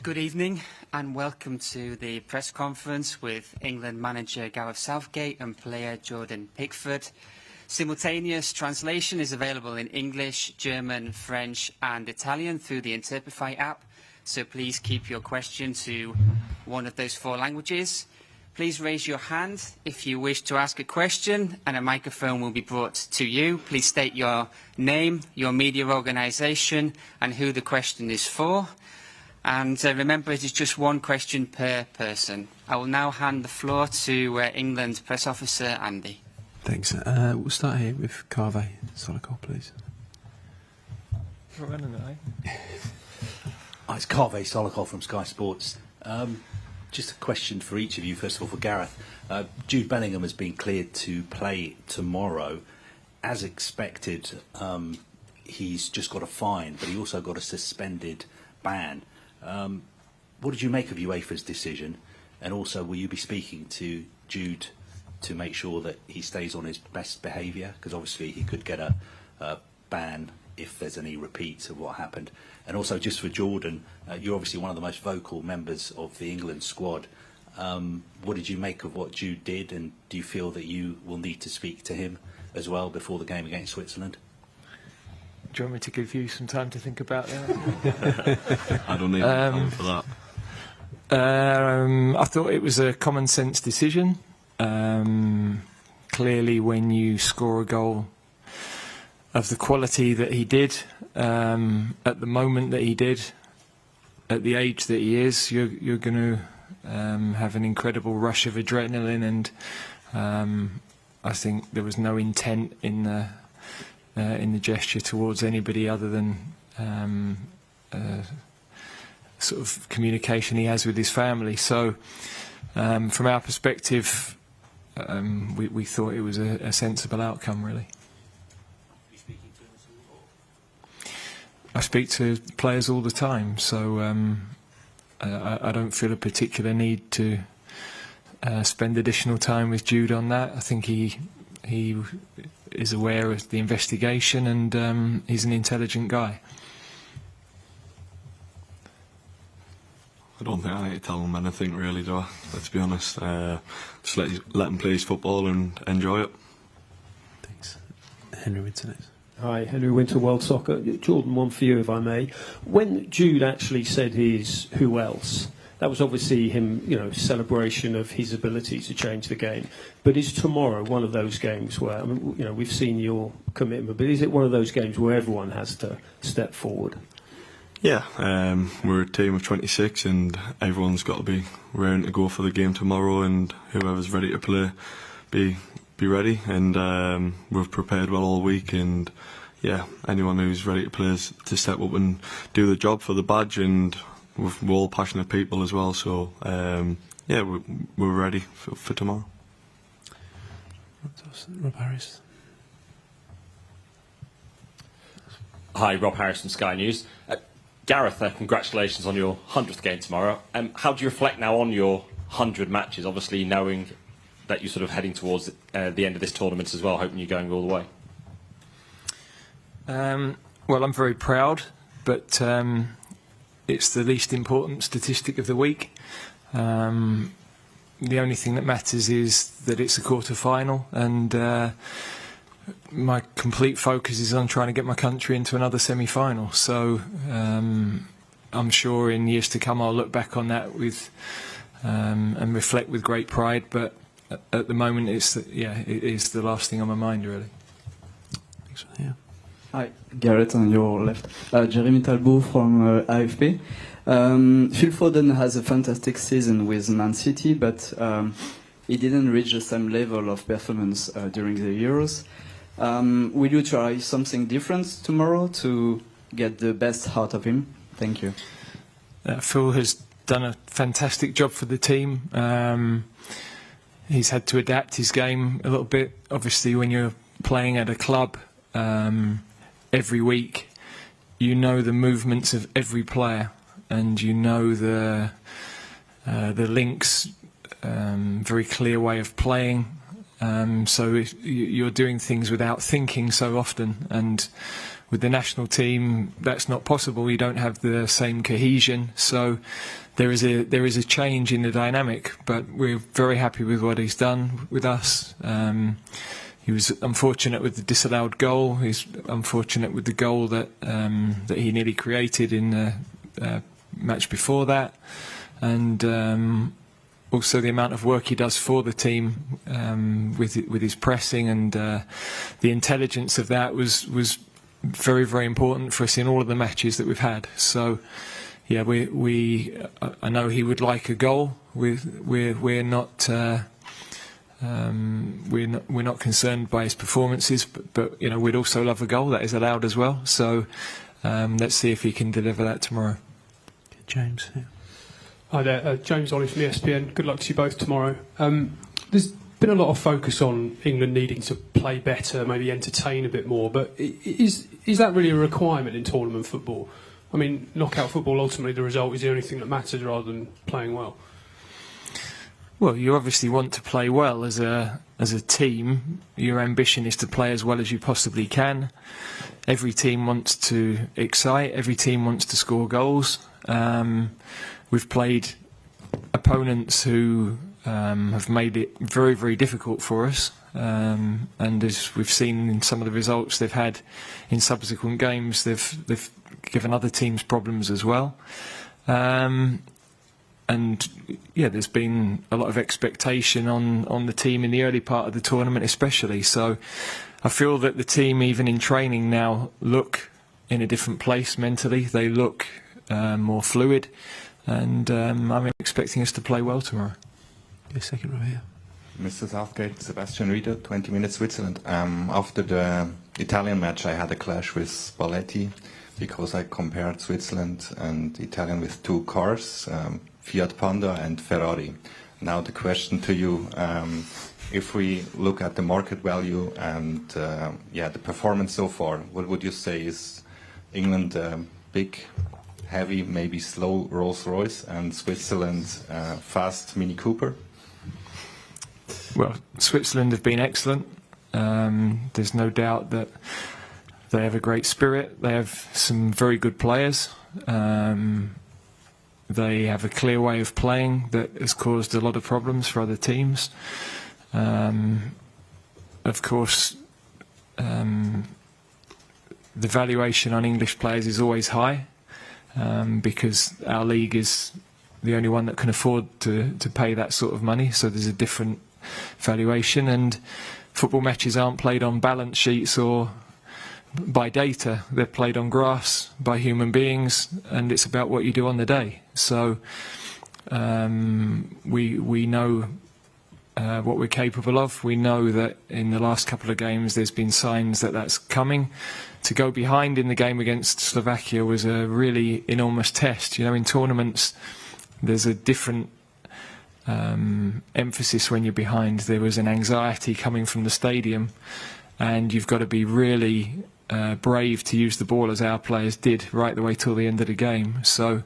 Good evening and welcome to the press conference with England manager Gareth Southgate and player Jordan Pickford. Simultaneous translation is available in English, German, French and Italian through the Interprify app, so please keep your question to one of those 4 languages. Please raise your hand if you wish to ask a question and a microphone will be brought to you. Please state your name, your media organisation and who the question is for. And remember, it is just 1 question per person. I will now hand the floor to England press officer Andy. Thanks. We'll start here with Gareth Southgate, please. It's Gareth Southgate from Sky Sports. Just a question for each of you. First of all, for Gareth. Jude Bellingham has been cleared to play tomorrow. As expected, he's just got a fine, but he also got a suspended ban. What did you make of UEFA's decision? And also, will you be speaking to Jude to make sure that he stays on his best behaviour? Because obviously he could get a ban if there's any repeats of what happened. And also, just for Jordan, you're obviously one of the most vocal members of the England squad. What did you make of what Jude did? And do you feel that you will need to speak to him as well before the game against Switzerland? Do you want me to give you some time to think about that? I don't need time for that. I thought it was a common sense decision. Clearly, when you score a goal of the quality that he did, at the moment that he did, at the age that he is, you're going to have an incredible rush of adrenaline, and I think there was no intent in the gesture towards anybody other than sort of communication he has with his family. So from our perspective, we thought it was a sensible outcome, really. I speak to players all the time, so I don't feel a particular need to spend additional time with Jude on that. I think he is aware of the investigation, and he's an intelligent guy. I don't think I need to tell him anything really, do I? Let's be honest. Just let him play his football and enjoy it. Thanks. Henry Winter next. Hi, Henry Winter, World Soccer. Jordan, one for you, if I may. When Jude actually said his "who else," that was obviously him, celebration of his ability to change the game. But is tomorrow one of those games where, I mean, we've seen your commitment, but is it one of those games where everyone has to step forward? Yeah, we're a team of 26 and everyone's got to be raring to go for the game tomorrow, and whoever's ready to play, be ready. And we've prepared well all week, and yeah, anyone who's ready to play to step up and do the job for the badge, and we're all passionate people as well, so yeah, we're ready for tomorrow. Rob Harris. Hi, Rob Harris from Sky News. Gareth, congratulations on your 100th game tomorrow. How do you reflect now on your 100 matches, obviously knowing that you're sort of heading towards the end of this tournament as well, hoping you're going all the way? Well, I'm very proud, but it's the least important statistic of the week. The only thing that matters is that it's a quarter-final, and my complete focus is on trying to get my country into another semi-final. So I'm sure in years to come I'll look back on that with and reflect with great pride. But at the moment, it is the last thing on my mind, really. Thanks. Yeah. Hi, Gareth on your left. Jeremy Talbot from AFP. Phil Foden has a fantastic season with Man City, but he didn't reach the same level of performance during the Euros. Will you try something different tomorrow to get the best out of him? Thank you. Phil has done a fantastic job for the team. He's had to adapt his game a little bit. Obviously, when you're playing at a club every week, you know the movements of every player, and you know the links, very clear way of playing. So you're doing things without thinking so often, and with the national team that's not possible. You don't have the same cohesion, so there is a change in the dynamic, but we're very happy with what he's done with us. He was unfortunate with the disallowed goal. He's unfortunate with the goal that he nearly created in the match before that, and also the amount of work he does for the team with his pressing, and the intelligence of that was very, very important for us in all of the matches that we've had. So yeah, I know he would like a goal. We're not concerned by his performances, but you know, we'd also love a goal that is allowed as well. So let's see if he can deliver that tomorrow. James. Yeah. Hi there, James Ollie from ESPN. Good luck to you both tomorrow. There's been a lot of focus on England needing to play better, maybe entertain a bit more, but is that really a requirement in tournament football? I mean, knockout football, ultimately the result is the only thing that matters rather than playing well. Well, you obviously want to play well as a team. Your ambition is to play as well as you possibly can. Every team wants to excite. Every team wants to score goals. We've played opponents who have made it very, very difficult for us. And as we've seen in some of the results they've had in subsequent games, they've given other teams problems as well. And yeah, there's been a lot of expectation on the team in the early part of the tournament especially. So I feel that the team, even in training now, look in a different place mentally. They look more fluid, and I'm expecting us to play well tomorrow. Yeah, second row here. Mr. Southgate, Sebastian Rieder, 20 Minutes Switzerland. After the Italian match, I had a clash with Spalletti because I compared Switzerland and Italian with two cars, Fiat Panda and Ferrari. Now the question to you, if we look at the market value and the performance so far, what would you say is England big, heavy, maybe slow Rolls-Royce, and Switzerland fast Mini Cooper? Well, Switzerland have been excellent. There's no doubt that they have a great spirit. They have some very good players. They have a clear way of playing that has caused a lot of problems for other teams. Of course, the valuation on English players is always high because our league is the only one that can afford to pay that sort of money. So there's a different valuation, and football matches aren't played on balance sheets or by data. They're played on grass by human beings, and it's about what you do on the day. So we know what we're capable of. We know that in the last couple of games there's been signs that that's coming. To go behind in the game against Slovakia was a really enormous test. You know, in tournaments there's a different emphasis when you're behind. There was an anxiety coming from the stadium, and you've got to be really brave to use the ball as our players did right the way till the end of the game. So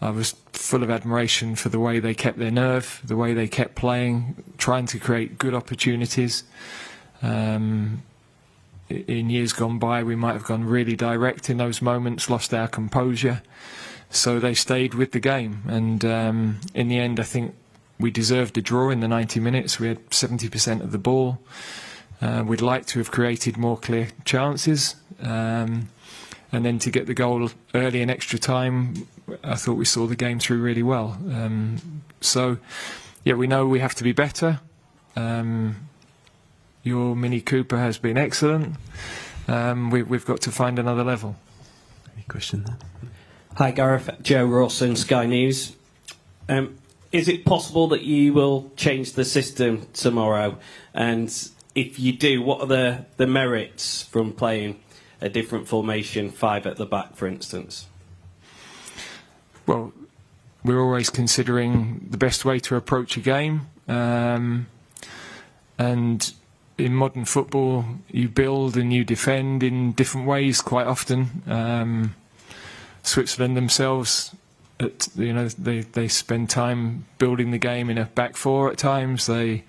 I was full of admiration for the way they kept their nerve, the way they kept playing, trying to create good opportunities. In years gone by we might have gone really direct in those moments, lost our composure. So they stayed with the game, and in the end I think we deserved a draw in the 90 minutes. We had 70% of the ball. We'd like to have created more clear chances, and then to get the goal early in extra time, I thought we saw the game through really well. So yeah, we know we have to be better. Your Mini Cooper has been excellent. We've got to find another level. Any question there? Hi Gareth, Joe Rawson, Sky News. Is it possible that you will change the system tomorrow? And if you do, what are the merits from playing a different formation, 5 at the back, for instance? Well, we're always considering the best way to approach a game. And in modern football, you build and you defend in different ways quite often. Switzerland themselves they spend time building the game in a back four at times. They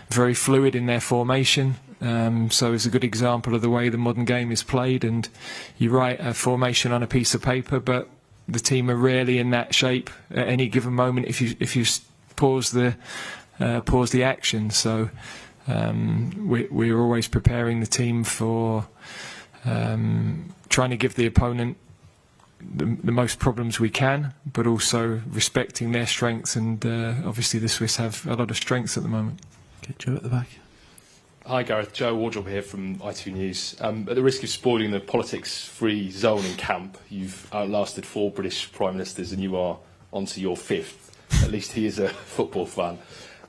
very fluid in their formation. So it's a good example of the way the modern game is played. And you write a formation on a piece of paper, but the team are rarely in that shape at any given moment if you pause the action. So we're always preparing the team for trying to give the opponent the most problems we can, but also respecting their strengths. And obviously the Swiss have a lot of strengths at the moment. Okay, Joe at the back. Hi Gareth, Joe Wardrop here from ITV News. At the risk of spoiling the politics-free zone in camp, you've outlasted 4 British Prime Ministers and you are onto your 5th. At least he is a football fan.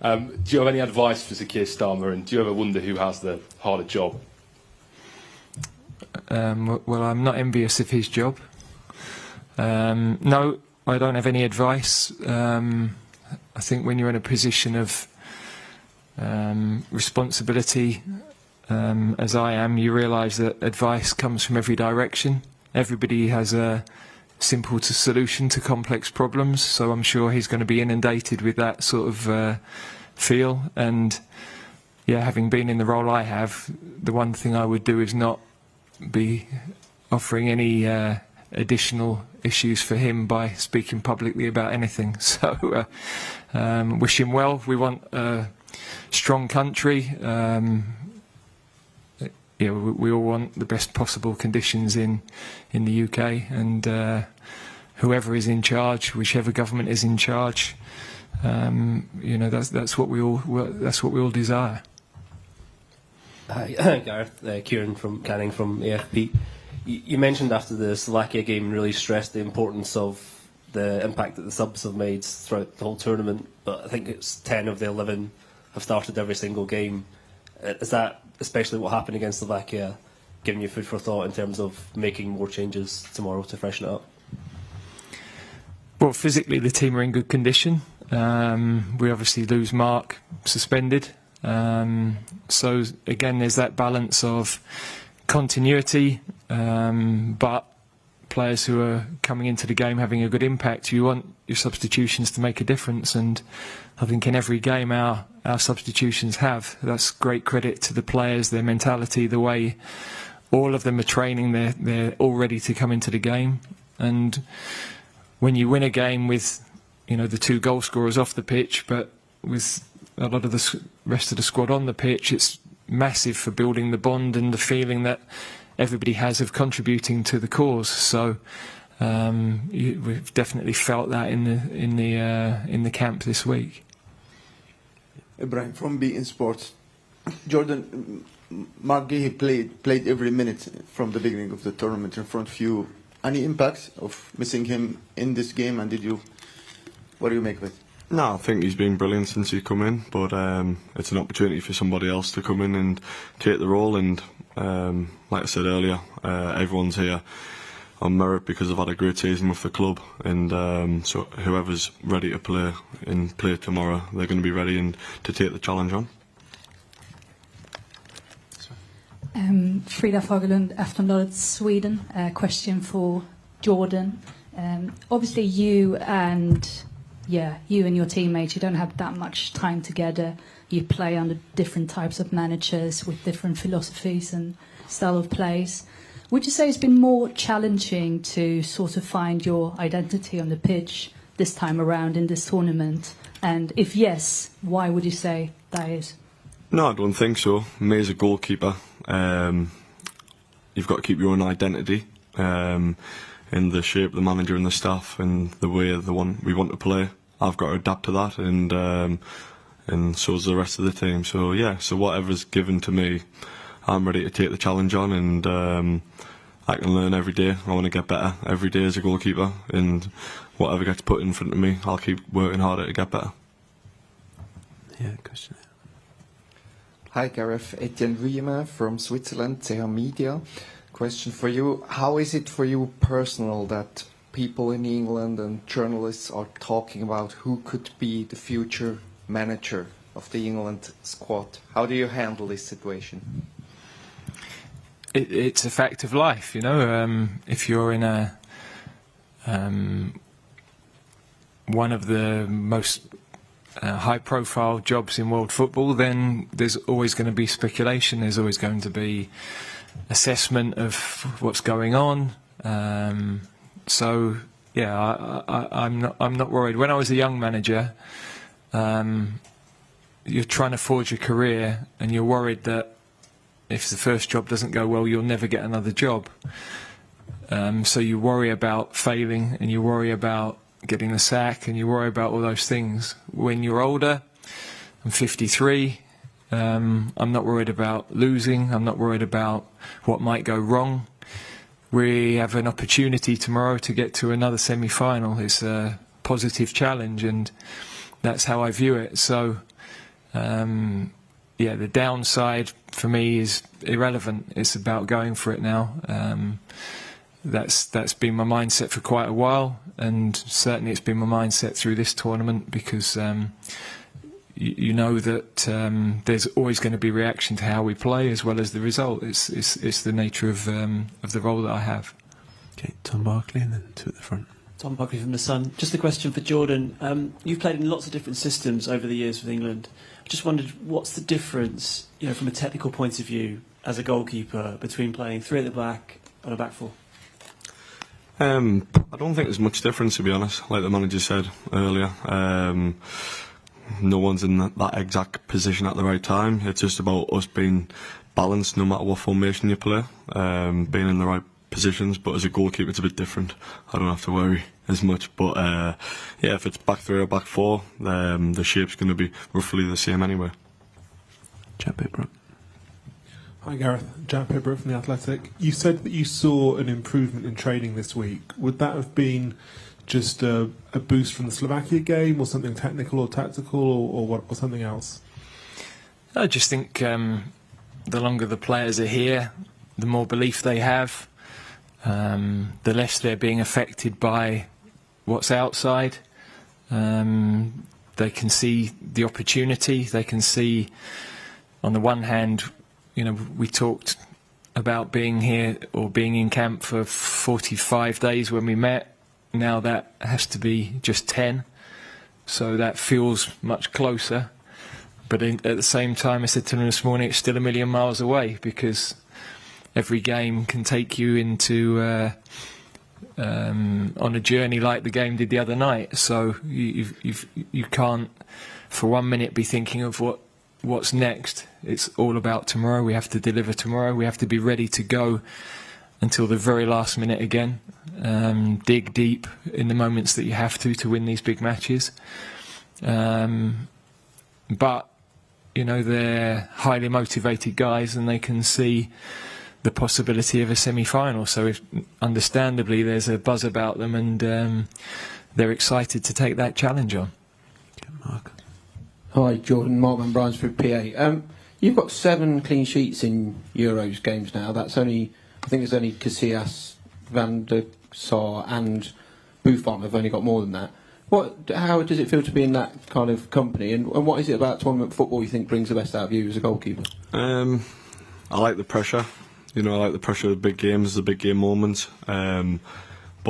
Do you have any advice for Sir Keir Starmer, and do you ever wonder who has the harder job? Well, I'm not envious of his job. No, I don't have any advice. I think when you're in a position of responsibility, as I am, you realise that advice comes from every direction. Everybody has a simple solution to complex problems, so I'm sure he's going to be inundated with that sort of feel. And yeah, having been in the role I have, the one thing I would do is not be offering any additional issues for him by speaking publicly about anything. So wish him well. We want a strong country. We all want the best possible conditions in the UK, and whoever is in charge, whichever government is in charge, that's what we all desire. Hi, Gareth. Kieran Canning from AFP. You mentioned after the Slovakia game, really stressed the importance of the impact that the subs have made throughout the whole tournament, but I think it's 10 of the 11 have started every single game. Is that, especially what happened against Slovakia, giving you food for thought in terms of making more changes tomorrow to freshen it up? Well, physically the team are in good condition. We obviously lose Mark, suspended. So again, there's that balance of continuity, but players who are coming into the game having a good impact. You want your substitutions to make a difference, and I think in every game our substitutions have. That's great credit to the players, their mentality, the way all of them are training. They're all ready to come into the game. And when you win a game with the 2 goal scorers off the pitch, but with a lot of the rest of the squad on the pitch, it's massive for building the bond and the feeling that everybody has of contributing to the cause. So we've definitely felt that in the camp this week. Ibrahim from BeIN Sports. Jordan, Mark Guéhi played every minute from the beginning of the tournament in front of you. Any impact of missing him in this game, and what do you make of it? No, I think he's been brilliant since he's come in, but it's an opportunity for somebody else to come in and take the role. And like I said earlier, everyone's here on merit because they've had a great season with the club, and so whoever's ready to play tomorrow, they're going to be ready and to take the challenge on. Frida Fagerlund, Aftonbladet Sweden. Question for Jordan. Obviously you and your teammates, you don't have that much time together. You play under different types of managers with different philosophies and style of plays. Would you say it's been more challenging to sort of find your identity on the pitch this time around in this tournament? And if yes, why would you say that is? No, I don't think so. Me as a goalkeeper, you've got to keep your own identity in the shape of the manager and the staff and the way we want to play. I've got to adapt to that, and so is the rest of the team. So yeah, so whatever's given to me, I'm ready to take the challenge on, and I can learn every day. I want to get better every day as a goalkeeper, and whatever gets put in front of me, I'll keep working harder to get better. Yeah, question. Hi Gareth, Etienne Vuillemin from Switzerland, CH Media. Question for you: how is it for you personal that people in England and journalists are talking about who could be the future manager of the England squad? How do you handle this situation? It's a fact of life, If you're in one of the most high-profile jobs in world football, then there's always going to be speculation. There's always going to be assessment of what's going on. So yeah, I'm not worried. When I was a young manager, you're trying to forge a career, and you're worried that if the first job doesn't go well, you'll never get another job. So you worry about failing, and you worry about getting the sack, and you worry about all those things. When you're older, I'm 53, I'm not worried about losing, I'm not worried about what might go wrong. We have an opportunity tomorrow to get to another semi-final. It's a positive challenge, and that's how I view it. So, yeah, the downside for me is irrelevant. It's about going for it now. That's been my mindset for quite a while, and certainly it's been my mindset through this tournament, because you know that there's always going to be reaction to how we play as well as the result. It's the nature of the role that I have. Okay, Tom Barkley, and then two at the front. Tom Barkley from The Sun. Just a question for Jordan. You've played in lots of different systems over the years with England. I just wondered, what's the difference, you know, from a technical point of view as a goalkeeper between playing three at the back and a back four? I don't think there's much difference, to be honest. Like the manager said earlier, no one's in that exact position at the right time. It's just about us being balanced, no matter what formation you play, being in the right positions. But as a goalkeeper, it's a bit different. I don't have to worry as much. But yeah, if it's back three or back four, the shape's going to be roughly the same anyway. Jack Pittbrook. Hi Gareth, Jack Pittbrook from The Athletic. You said that you saw an improvement in training this week. Would that have been just a boost from the Slovakia game, or something technical or tactical, or something else? I just think the longer the players are here, the more belief they have, the less they're being affected by what's outside. They can see the opportunity. They can see, on the one hand, you know, we talked about being here or being in camp for 45 days when we met. Now that has to be just 10, so that feels much closer. But at the same time, I said to them this morning, it's still a million miles away, because every game can take you into on a journey like the game did the other night. So you can't for 1 minute be thinking of what's next. It's all about tomorrow. We have to deliver tomorrow. We have to be ready to go until the very last minute again. Dig deep in the moments that you have to win these big matches. But, you know, they're highly motivated guys, and they can see the possibility of a semi-final. So understandably there's a buzz about them, and they're excited to take that challenge on. Mark. Hi, Jordan. Mark Van Bryan's for PA. You've got 7 clean sheets in Euros games now. That's only, I think, there's only Casillas, Van Der Sar, and Buffon have only got more than that. How does it feel to be in that kind of company, and what is it about tournament football you think brings the best out of you as a goalkeeper? I like the pressure. You know, I like the pressure of the big games, the big game moments. But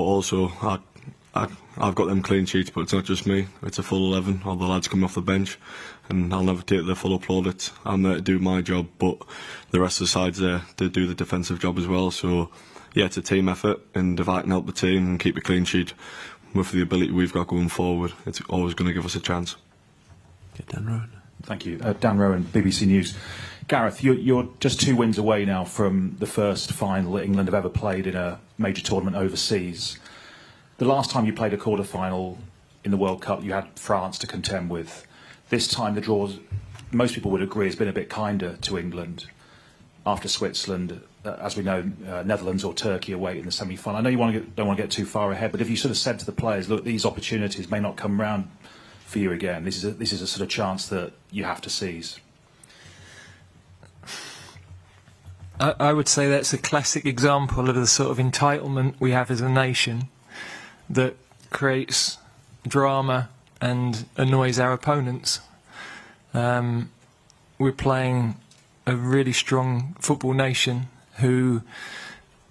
also, I've got them clean sheets, but it's not just me. It's a full 11. All the lads coming off the bench, and I'll never take the full plaudits. I'm there to do my job, but the rest of the side's there to do the defensive job as well. So, yeah, it's a team effort, and if I can help the team and keep a clean sheet with the ability we've got going forward, it's always going to give us a chance. Get Dan Rowan. Thank you. Dan Rowan, BBC News. Gareth, you're just 2 wins away now from the first final that England have ever played in a major tournament overseas. The last time you played a quarter-final in the World Cup, you had France to contend with. This time the draws, most people would agree, has been a bit kinder to England. After Switzerland, as we know, Netherlands or Turkey await in the semi-final. I know you don't want to get too far ahead, but if you sort of said to the players, look, these opportunities may not come round for you again, this is a sort of chance that you have to seize. I would say that's a classic example of the sort of entitlement we have as a nation that creates drama and annoys our opponents. We're playing a really strong football nation who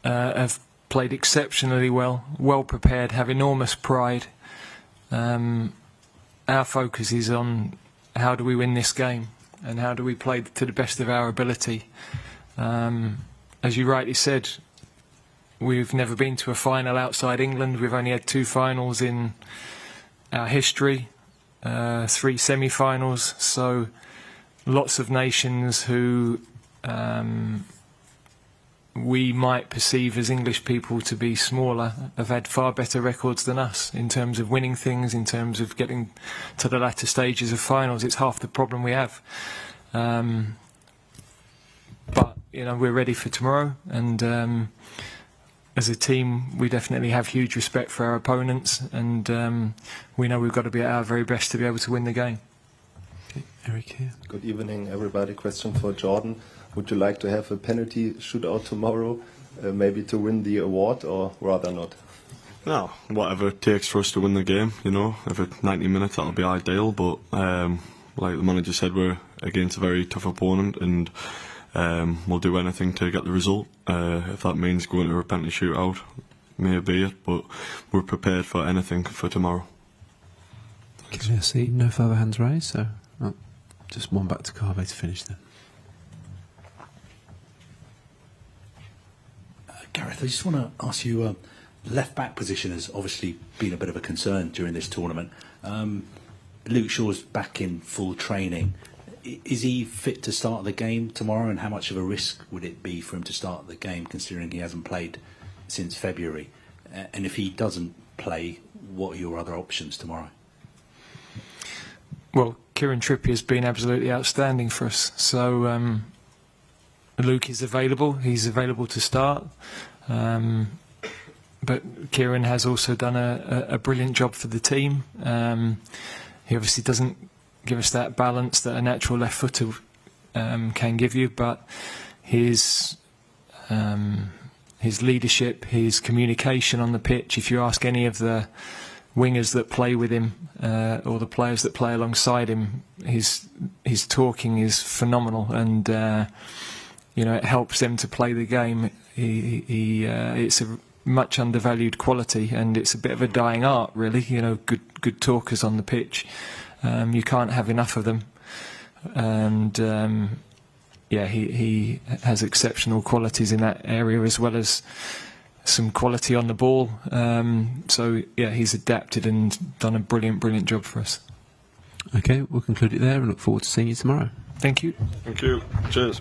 have played exceptionally well prepared, have enormous pride. our focus is on how do we win this game and how do we play to the best of our ability. As you rightly said, we've never been to a final outside England. We've only had 2 finals in our history, 3 semi-finals, so lots of nations who we might perceive as English people to be smaller have had far better records than us in terms of winning things, in terms of getting to the latter stages of finals. It's half the problem we have. But, you know, we're ready for tomorrow, and as a team we definitely have huge respect for our opponents, and we know we've got to be at our very best to be able to win the game. Okay, Erik here. Good evening, everybody. Question for Jordan. Would you like to have a penalty shootout tomorrow, maybe to win the award, or rather not? No, whatever it takes for us to win the game, you know. If it's 90 minutes, that'll be ideal, but like the manager said, we're against a very tough opponent, and we'll do anything to get the result. If that means going to a penalty shootout, may be it, but we're prepared for anything for tomorrow. Okay, I see no further hands raised, so just one back to Carve to finish then. Gareth, I just want to ask you, left-back position has obviously been a bit of a concern during this tournament. Luke Shaw's back in full training. Is he fit to start the game tomorrow, and how much of a risk would it be for him to start the game, considering he hasn't played since February? And if he doesn't play, what are your other options tomorrow? Well, Kieran Trippier's been absolutely outstanding for us, so Luke is available. He's available to start. But Kieran has also done a brilliant job for the team. He obviously doesn't give us that balance that a natural left footer can give you, but his leadership, his communication on the pitch, if you ask any of the wingers that play with him or the players that play alongside him, his talking is phenomenal, and you know, it helps them to play the game. It's a much undervalued quality, and it's a bit of a dying art, really. You know, good talkers on the pitch. You can't have enough of them, and yeah, he has exceptional qualities in that area, as well as some quality on the ball. So yeah, he's adapted and done a brilliant job for us. Okay, we'll conclude it there and look forward to seeing you tomorrow. Thank you. Thank you. Cheers.